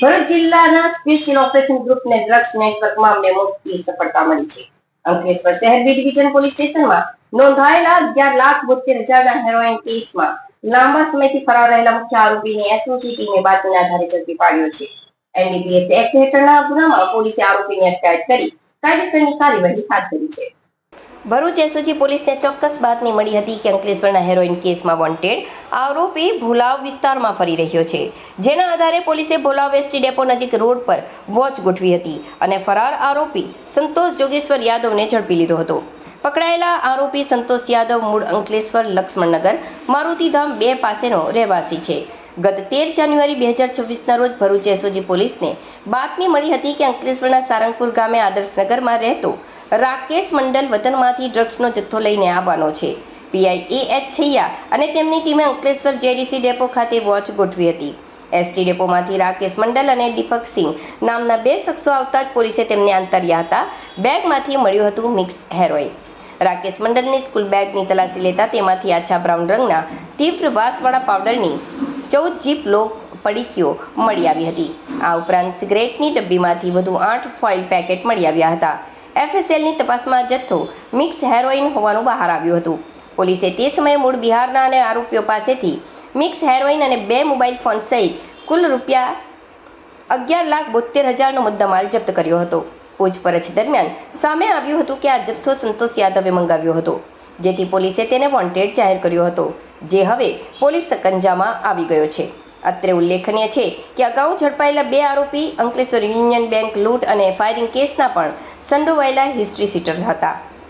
ભરૂચ જિલ્લાના special operation ગ્રુપને drugs network મામલે મોટી સફળતા મળી છે. અંકલેશ્વર શહેર બી ડિવિઝન પોલીસ સ્ટેશનમાં નોંધાયેલા 11,72,000ના હેરોઇન કેસમાં લાંબા સમયથી ફરાર રહેલા મુખ્ય આરોપીને એસઓજી ટીમે બાતમીના આધારે ઝડપી પાડ્યો છે. એનડીપીએસ એક્ટ હેઠળના ગુનામાં પોલીસે આરોપીની અટકાયત કરી કાયદેસરની કાર્યવાહી હાથ ધરી છે. ભરૂચ એસઓજી પોલીસને ચોક્કસ બાતમી મળી હતી કે અંકલેશ્વરના હેરોઇન કેસમાં વોન્ટેડ આરોપી ભુલાવ વિસ્તારમાં ફરી રહ્યો છે. જેના આધારે પોલીસે ભુલાવ એસટી ડેપો નજીક રોડ પર વોચ ગોઠવી હતી અને ફરાર આરોપી સંતોષ જોગેશ્વર યાદવને ઝડપી લીધો હતો. પકડાયેલા આરોપી સંતોષ યાદવ મૂળ અંકલેશ્વર લક્ષ્મણનગર મારુતિધામ 2 પાસેનો રહેવાસી છે. ગત 13 જાન્યુઆરી 2026ના રોજ ભરૂચ એસઓજી પોલીસને બાતમી મળી હતી કે અંકલેશ્વરના સારંગપુર ગામે આદર્શનગરમાં રહેતો રાકેશ મંડલ વતનમાંથી ડ્રગ્સનો જથ્થો લઈને આવવાનો છે. પીઆઈ એચ છૈયા અને તેમની ટીમે અંકલેશ્વર જેડીસી ડેપો ખાતે વોચ ગોઠવી હતી. એસટી ડેપોમાંથી રાકેશ મંડલ અને દીપકસિંહ નામના 2 શખ્સો આવતા જ પોલીસે તેમને આંતર્યા હતા. બેગમાંથી મળ્યું હતું મિક્સ હેરોઇન. રાકેશ મંડલની સ્કૂલ બેગની તલાશી લેતા તેમાંથી આછા બ્રાઉન રંગના તીવ્ર વાસવાળા પાવડરની 14 જીપ લો પડીકીઓ મળી આવી હતી. આ ઉપરાંત સિગરેટની ડબ્બીમાંથી વધુ 8 ફોઇલ પેકેટ મળી આવ્યા હતા. એફએસએલની તપાસમાં જથ્થો મિક્સ હેરોઇન હોવાનું બહાર આવ્યું હતું. પોલીસે તે સમયે મૂળ બિહારના અને આરોપીઓ પાસેથી મિક્સ હેરોઇન અને 2 મોબાઈલ ફોન સહિત કુલ રૂપિયા 11,72,000નો મુદ્દામાલ જપ્ત કર્યો હતો. પૂછપરછ દરમિયાન સામે આવ્યું હતું કે આ જથ્થો સંતોષ યાદવે મંગાવ્યો હતો, જેથી પોલીસે તેને વોન્ટેડ જાહેર કર્યો હતો, જે હવે પોલીસ સકંજામાં આવી ગયો છે. અત્રે ઉલ્લેખનીય છે કે અગાઉ ઝડપાયેલા 2 આરોપી અંકલેશ્વર યુનિયન બેંક લૂંટ અને ફાયરિંગ કેસના પણ સંડોવાયેલા હિસ્ટ્રી સીટર હતા.